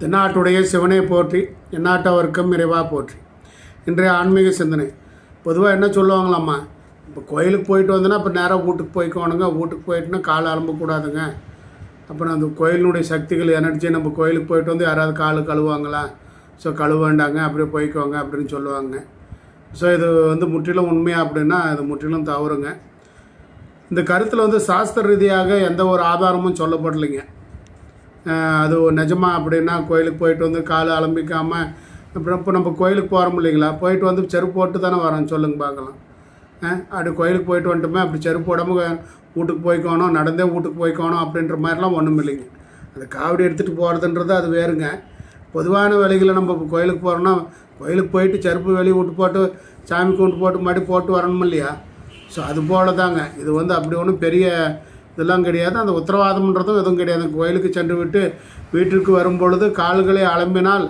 தென்னாட்டுடைய சிவனை போற்றி எந்நாட்டவர்க்கும் இறைவா போற்றி. இன்றைய ஆன்மீக சிந்தனை. பொதுவாக என்ன சொல்லுவாங்களாம்மா, இப்போ கோயிலுக்கு போயிட்டு வந்தோன்னா இப்போ நேராக வீட்டுக்கு போய்க்கோணுங்க, வீட்டுக்கு போயிட்டுனா காலை அலம்பக்கூடாதுங்க. அப்புறம் அந்த கோயிலினுடைய சக்திகள் எனர்ஜி நம்ம கோயிலுக்கு போயிட்டு வந்து யாராவது கால் கழுவாங்களா, ஸோ கழுவ வேண்டாங்க, அப்படியே போய்க்கோங்க அப்படின்னு சொல்லுவாங்க. ஸோ இது முற்றிலும் உண்மையாக அப்படின்னா அது முற்றிலும் தவறுங்க. இந்த கருத்தில் சாஸ்திர ரீதியாக எந்த ஒரு ஆதாரமும் சொல்லப்படலைங்க. அது நிஜமா அப்படின்னா கோயிலுக்கு போயிட்டு காலை அலம்பிக்காமல் அப்புறம் இப்போ நம்ம கோயிலுக்கு போகிறோம் இல்லைங்களா, போயிட்டு செருப்பு போட்டு தானே வரோம், சொல்லுங்க பார்க்கலாம். அப்படி கோயிலுக்கு போயிட்டு வந்துட்டோமே, அப்படி செருப்பு போடாமல் வீட்டுக்கு போய்க்கணும், நடந்தே வீட்டுக்கு போய்க்கணும் அப்படின்ற மாதிரிலாம் ஒன்றும் இல்லைங்க. அந்த காவடி எடுத்துகிட்டு போகிறதுன்றது அது வேறுங்க. பொதுவான வேலைகளை நம்ம இப்போ கோயிலுக்கு போகிறோன்னா கோயிலுக்கு போயிட்டு செருப்பு வெளியே விட்டு போட்டு சாமி கும்பிட்டு போட்டு மறுபடி போட்டு வரணும் இல்லையா. ஸோ அது போல தாங்க இது அப்படி ஒன்றும் பெரிய இதெல்லாம் கிடையாது. அந்த உத்தரவாதம்ன்றதும் எதுவும் கிடையாது. கோயிலுக்கு சென்று விட்டு வீட்டிற்கு வரும்பொழுது கால்களை அலம்பினால்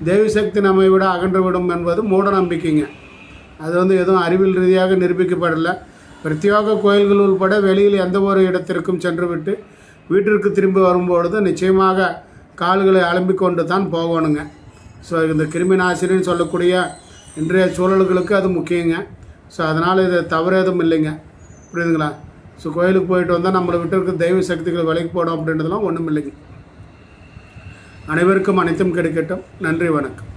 தேவி சக்தி நம்மை விட அகன்று விடும் என்பது மூட நம்பிக்கைங்க. அது எதுவும் அறிவியல் ரீதியாக நிரூபிக்கப்படலை. பிரத்யேக கோயில்கள் உள்பட வெளியில் எந்த ஒரு இடத்திற்கும் சென்று விட்டு வீட்டிற்கு திரும்பி வரும்பொழுது நிச்சயமாக கால்களை அலம்பி கொண்டு தான் போகணுங்க. ஸோ இந்த கிருமி நாசினின்னு சொல்லக்கூடிய இன்றைய சூழல்களுக்கு அது முக்கியங்க. ஸோ அதனால் இது தவறு எதுவும் இல்லைங்க, புரியுதுங்களா. ஸோ கோயிலுக்கு போயிட்டு வந்தால் நம்மளை விட்டு இருக்க தெய்வ சக்திகள் விலைக்கு போடும் அப்படின்றதுலாம் ஒன்றும் இல்லைங்க. அனைவருக்கும் அனைத்தும் கிடைக்கட்டும். நன்றி, வணக்கம்.